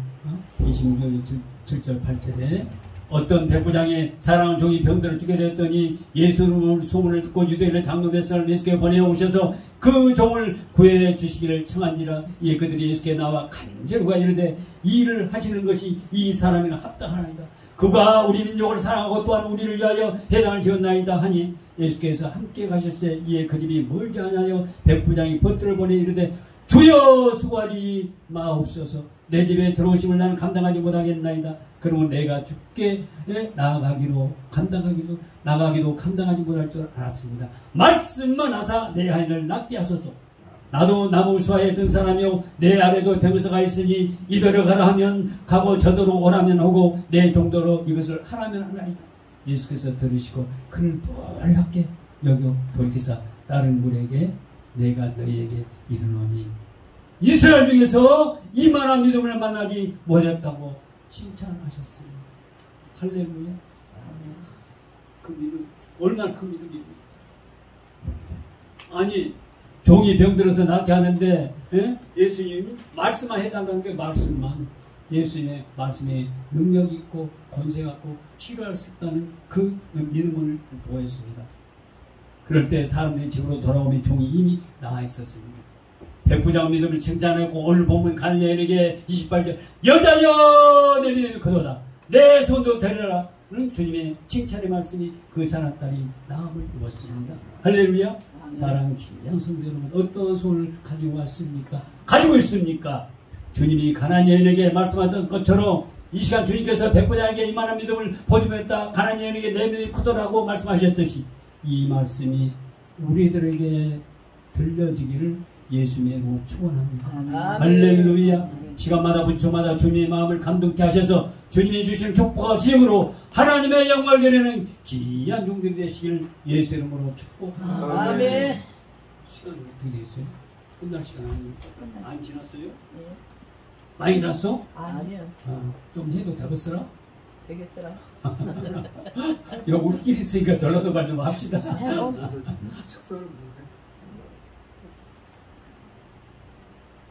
26절 7절 8절에 어떤 백부장의 사랑하는 종이 병들어 죽게 되었더니 예수님의 소문을 듣고 유대인의 장로 몇 사람을 예수께 보내오셔서 그 종을 구해 주시기를 청한지라. 이에 그들이 예수께 나와 간절히 이르되 이 일을 하시는 것이 이 사람이나 합당하나이다. 그가 우리 민족을 사랑하고 또한 우리를 위하여 회당을 지었나이다 하니 예수께서 함께 가실새 이에 그 집이 멀지 않아요. 백부장이 벗들을 보내 이르되 주여 수고하지 마옵소서. 내 집에 들어오심을 나는 감당하지 못하겠나이다. 그러면 내가 죽게 나가기도 감당하지 못할 줄 알았습니다. 말씀만 하사 내 아이를 낫게 하소서. 나도 나무수하에 든 사람이요 내 아래도 병서가 있으니 이더러 가라 하면 가고 저더러 오라면 오고 내 정도로 이것을 하라면 하나이다. 예수께서 들으시고 그를 놀랍게 여겨 돌이키사 다른 분에게 내가 너희에게 이르노니 이스라엘 중에서 이만한 믿음을 만나지 못했다고 칭찬하셨습니다. 할렐루야. 그 믿음 얼마나 큰 믿음입니까? 아니 종이 병들어서 낫게 하는데 예수님이 말씀만 해달라는 게 말씀만. 예수님의 말씀에 능력 있고 권세 갖고 치료할 수 있다는 그 믿음을 보였습니다. 그럴 때 사람들이 집으로 돌아오면 종이 이미 나와 있었습니다. 백부장 믿음을 칭찬하고 오늘 보면 가는 여인에게 28절 여자여 내 믿음이 크도다 내 손도 데려라 는 주님의 칭찬의 말씀이 그 사람 딸이 나음을 입었습니다. 할렐루야. 사랑하는 귀한 성도 여러분, 어떤 손을 가지고 왔습니까? 가지고 있습니까? 주님이 가나안 여인에게 말씀하던 것처럼 이 시간 주님께서 백부장에게 이만한 믿음을 보여주었다. 가나안 여인에게 내 믿음이 크더라고 말씀하셨듯이 이 말씀이 우리들에게 들려지기를 예수님으로 축원합니다. 할렐루야. 시간마다 분초마다 주님의 마음을 감동케 하셔서 주님이 주시는 축복과 지혜로 하나님의 영광을 드리는 귀한 종들이 되시길 예수 이름으로 축복합니다. 아멘. 시간이 어떻게 됐어요? 끝날 시간 아닙니까? 안 지났어요? 네. 많이 지났어? 아니요. 좀 해도 되겠어라? 되겠어라. 여기 우리끼리 있으니까 전라도 말 좀 합시다. 식사를 못해.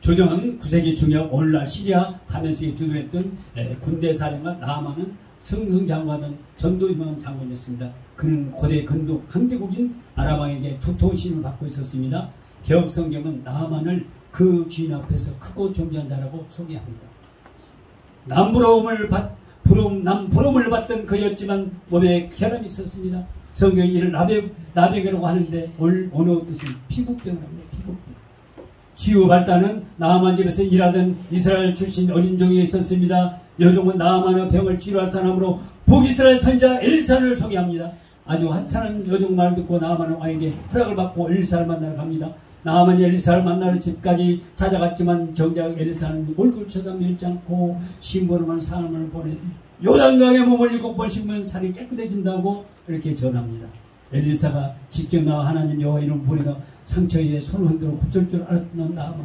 조정은 9세기 중엽 오늘날 시리아 다메섹에 주둔했던 군대 사령관 나아만은 승승장구하던 전도 유명한 장군이었습니다. 그는 고대 근동 강대국인 아람왕에게 두통신을 받고 있었습니다. 개혁 성경은 나아만을 그 주인 앞에서 크고 존귀한 자라고 소개합니다. 남부러움을 받던 그였지만 몸에 혈압이 있었습니다. 성경이 이를 나병이라고 하는데 오늘 뜻은 피부병을 합니다. 피부병. 치유 발단은 나아만 집에서 일하던 이스라엘 출신 어린 종이 있었습니다. 여종은 나아만의 병을 치료할 사람으로 북이스라엘 선지자 엘리사를 소개합니다. 아주 하찮은 여종 말 듣고 나아만은 왕에게 허락을 받고 엘리사를 만나러 갑니다. 나아만이 엘리사를 만나러 집까지 찾아갔지만 정작 엘리사는 얼굴 쳐다밀지 않고 심부름한 사람을 보내 요단강에 몸을 7번 씻으면 살이 깨끗해진다고 이렇게 전합니다. 엘리사가 직접 나와 하나님 여호와 이름 부르며 상처에 손을 흔들어 고칠 줄 알았던 나아만은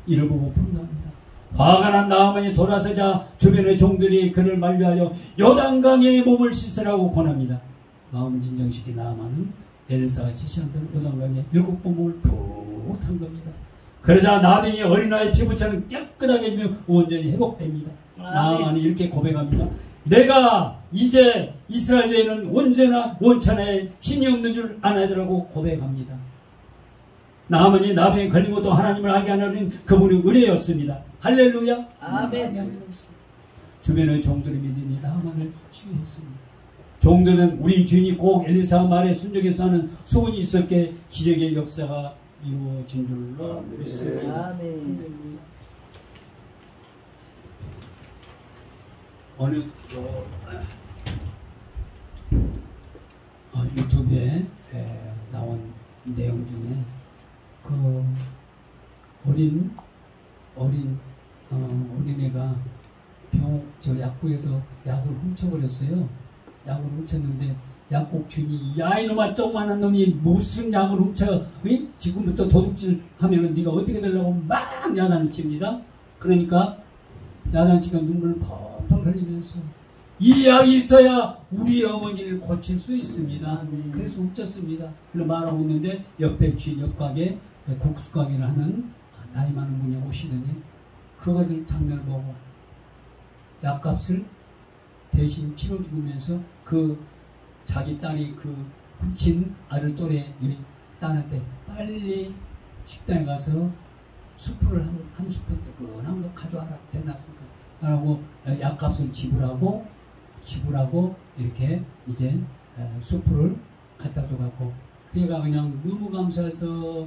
이를 보고 분노합니다. 화가 난 나아만이 돌아서자 주변의 종들이 그를 만류하여 요단강에 몸을 씻으라고 권합니다. 마음 진정시킨 나아만은 엘리사가 지시한 대로 요단강에 7번 몸을 푹 탄 겁니다. 그러자 나병이 어린아이 피부처럼 깨끗하게 온전히 회복됩니다. 나아만이 이렇게 고백합니다. 내가 이제 이스라엘 외에는 언제나 원천에 신이 없는 줄 아나더라고 고백합니다. 나아만이 나병에 걸린 것도 하나님을 알게 하는 그분의 은혜였습니다. 할렐루야. 아멘. 주변의 종들의 믿음이 나아만을 치유했습니다. 종들은 우리 주인이 꼭 엘리사 말에 순종해서 하는 소원이 있었기에 기적의 역사가 이루어진 줄로 믿습니다. 아멘. 어느 유튜브에 나온 내용 중에 그 어린애가 약국에서 약을 훔쳐버렸어요. 약을 훔쳤는데 약국 주인이 야 이놈아 똥만한 놈이 무슨 약을 훔쳐 지금부터 도둑질 하면은 네가 어떻게 되려고 막 야단을 칩니다. 그러니까 야단치가 눈물을 펄펄 흘리면서 이 약이 있어야 우리 어머니를 고칠 수 있습니다. 그래서 훔쳤습니다. 그런 말하고 있는데 옆에 주인 옆가게 국수가게를 하는 나이 많은 분이 오시더니 그것을 장면을 보고 약값을 대신 치러주면서 그 자기 딸이 그 훔친 아들 또래 딸한테 빨리 식당에 가서 수프를 한 수프 뜨끈한 거 가져와라. 대놨으니까 라고 약값을 지불하고 이렇게 이제 수프를 갖다 줘갖고 그 애가 그냥 너무 감사해서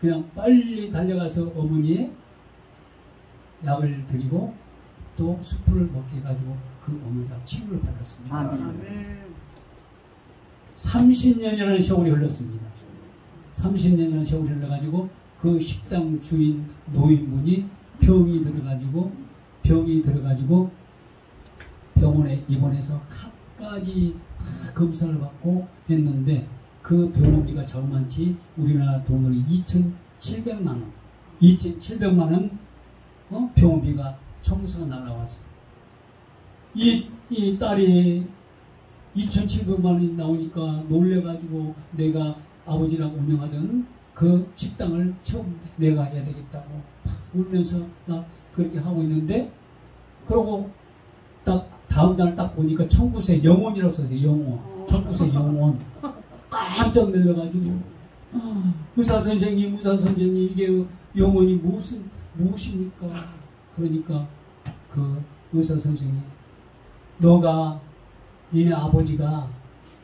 그냥 빨리 달려가서 어머니의 약을 드리고 또 수프를 먹게 해가지고 그 어머니가 치유를 받았습니다. 아멘. 30년이라는 세월이 흘렀습니다. 30년이라는 세월이 흘러가지고 그 식당 주인 노인분이 병이 들어가지고 병원에 입원해서 각가지 다 검사를 받고 했는데 그 병원비가 자그만치 우리나라 돈으로 2,700만 원. 2,700만 원 병원비가 청구서가 날라왔어요. 이 딸이 2,700만 원이 나오니까 놀래가지고 내가 아버지랑 운영하던 그 식당을 처음 내가 해야 되겠다고 막 울면서 막 그렇게 하고 있는데, 그러고 딱 다음 날 딱 보니까 청구세 영혼이라고 써있어요. 영혼. 청구세 영혼. 깜짝 놀라가지고 의사 선생님 이게 영혼이 무엇입니까? 그러니까 그 의사 선생님이 너가 니네 아버지가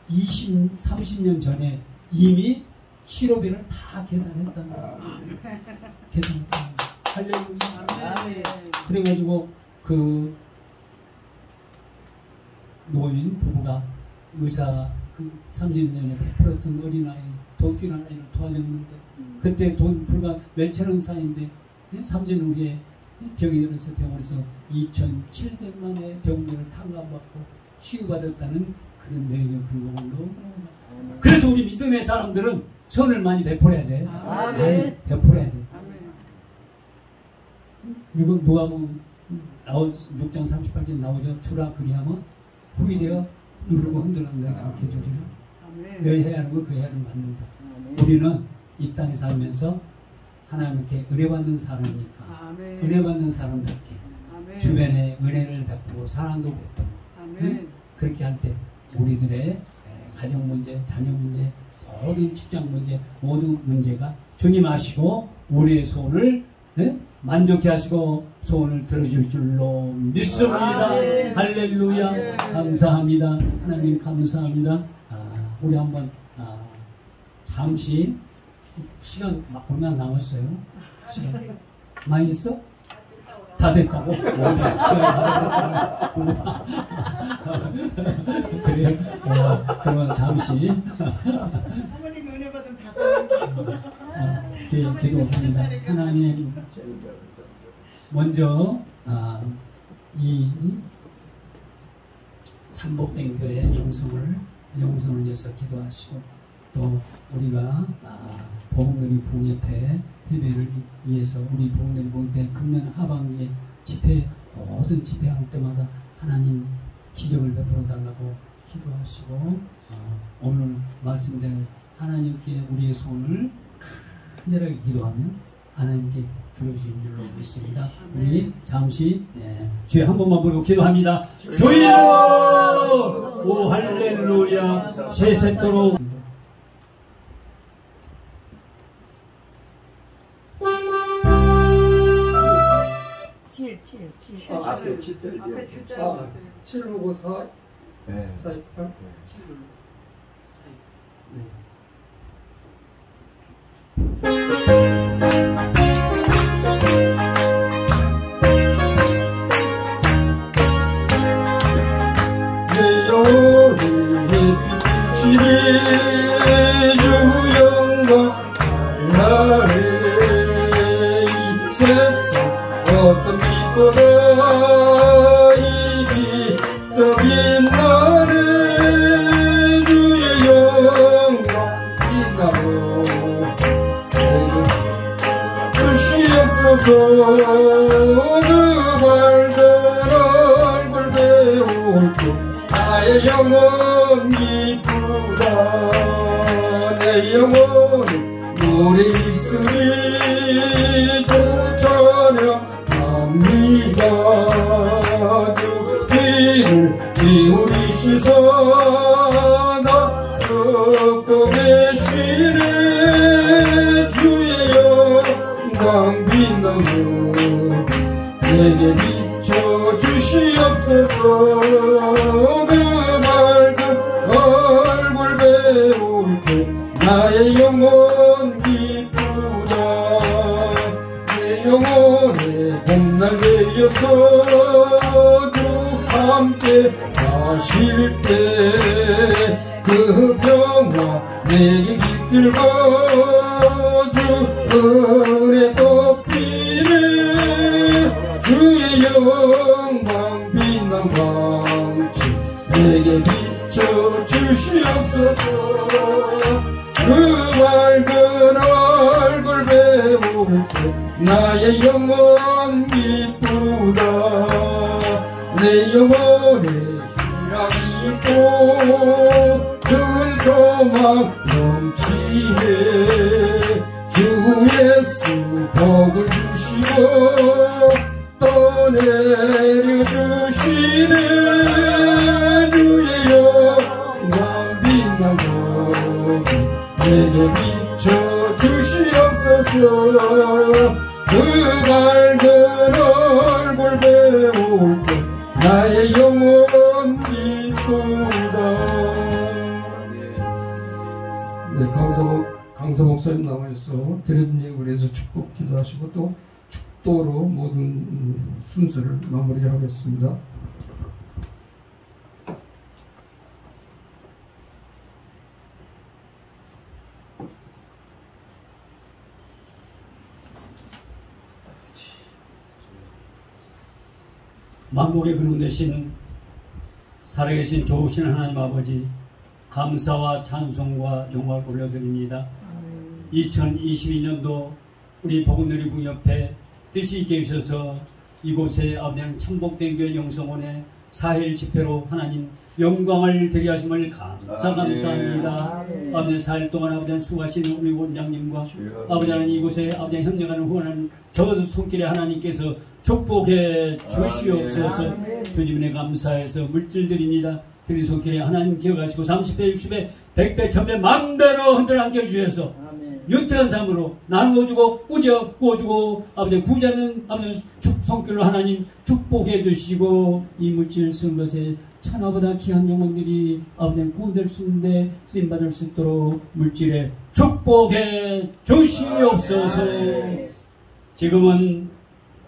30년 전에 이미 치료비를 다 계산했단다. 할렐루야. 그래가지고 그 노인 부부가 의사 그 30년에 베풀었던 어린아이 독居한 아이를 도와줬는데, 그때 돈 불과 몇천 원 사이인데 3년 후에 병이 들어서 병원에서 2,700만의 병비를 탕감받고 치유받았다는 그런 내용의 굴곡은 너무. 그래서 우리 믿음의 사람들은 선을 많이 베풀어야 돼. 많이 베풀어야 돼. 누가 보면 6장 38절 나오죠. 주라 그리하면 후이되어 누르고 흔들었는데 그렇게 주리라. 너희 해야 하는 거 그 해야 하는 받는다. 우리는 이 땅에 살면서 하나님께 은혜받는 사람이니까 은혜받는 사람답게 주변에 은혜를 베푸고 사랑도 베푸고, 응? 그렇게 할 때 우리들의 가정 문제, 자녀 문제, 모든 직장 문제, 모든 문제가 주님 아시고 우리의 소원을 만족해 하시고 소원을 들어줄 줄로 믿습니다. 할렐루야. 감사합니다. 하나님 감사합니다. 우리 한번 잠시 시간 얼마나 남았어요? 시간 많이 있어? 다 됐다고? 시간 다 됐다고? 그래요? 그러면 잠시 사모님 은혜 받은 다 기도합니다. 하나님, 먼저 이 참복된 교회 영성을 위해서 기도하시고, 또 우리가 보험들이 부흥협회 협의를 위해서 우리 보험들이 부흥협회 금년 하반기에 집회, 모든 집회할 때마다 하나님 기적을 베풀어 달라고 기도하시고, 오늘 말씀대로 하나님께 우리의 소원을 간절하게 기도하면 하나님께 들어주신 줄로 믿습니다. 우리 잠시 주여 한 번만 부르고 기도합니다. 주여! 오 할렐루야. 세세토록 앞에 7절이요. 754 428 내 영혼이 빛이 주 영광 찬란해. 이 세상 어떤 빛보다 이 빛 더 빛나네. 주의 영광 빛나고 주시옵소서. 그 밝은 얼굴 배울 때 나의 영혼 기쁘다. 내 영혼이 노래 있으니 주 찬양합니다. 주 귀를 기울이시사 나 듣고 계시네. 주의 영광 빛나며 내게 비춰 주시옵소서. 그 밝은 얼굴 배울 때 나의 영혼 기쁘다. 내 영혼의 봄날 되어서 주 함께 가실 때 그 평화 내게 깃들고 주 은혜 덮이네. 주의 영광 빛난 광채 내게 비춰 주시옵소서. 그 밝은 얼굴 배울 때 나의 영혼 기쁘다. 내 영혼의 모든 소망 넘치네. 주 예수 복을 주시고 또 내려주시네. 주의 영광 빛난 복이 내게 비춰주시옵소서. 그 밝은 얼굴 배울 때 나의 영혼 비추다. 네, 강서 목사님 나와서 드린 예물을 해서 축복 기도하시고 또 축도로 모든 순서를 마무리하겠습니다. 만국의 근원 되신 살아계신 좋으신 하나님 아버지, 감사와 찬송과 영광을 올려드립니다. 2022년도 우리 복음누리 부협회 뜻이 있게 해주셔서 이곳에 아버지는 천복된 교회 영성원의 4일 집회로 하나님 영광을 드리게 하심을 감사합니다. 아버지 4일 동안 아버지 수고하시는 우리 원장님과 아버지 하나님 이곳에 아버지 협력하는 후원하는 저 손길에 하나님께서 축복해 주시옵소서. 주님의 감사해서 물질 드립니다. 드린 손길에 하나님 기억하시고 30배, 60배, 100배, 1000배, 만배로 흔들어 안겨주셔서 윤택한 삶으로 나누어주고 꾸어주고 아버지 구자는 아버지 손길로 하나님 축복해 주시고 이 물질 쓰는 것에 천하보다 귀한 영혼들이 아버지 구원될 수 있는데 쓰임받을 수 있도록 물질에 축복해 주시옵소서. 지금은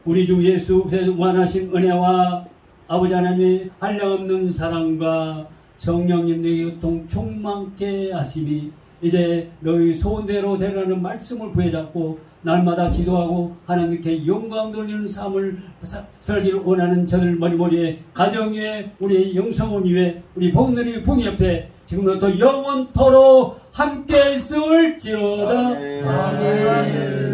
우리 주 예수 그리스도의 무한하신 은혜와 아버지 하나님의 한량없는 사랑과 성령님 내게 교통 충만케 하심이 이제 너희 소원대로 되라는 말씀을 부여잡고 날마다 기도하고 하나님께 영광 돌리는 삶을 살기를 원하는 저들 머리머리에 가정 위에 우리 영성원 위에 우리 복음누리 부협회 지금부터 영원토록 함께 있을지어다. 아멘.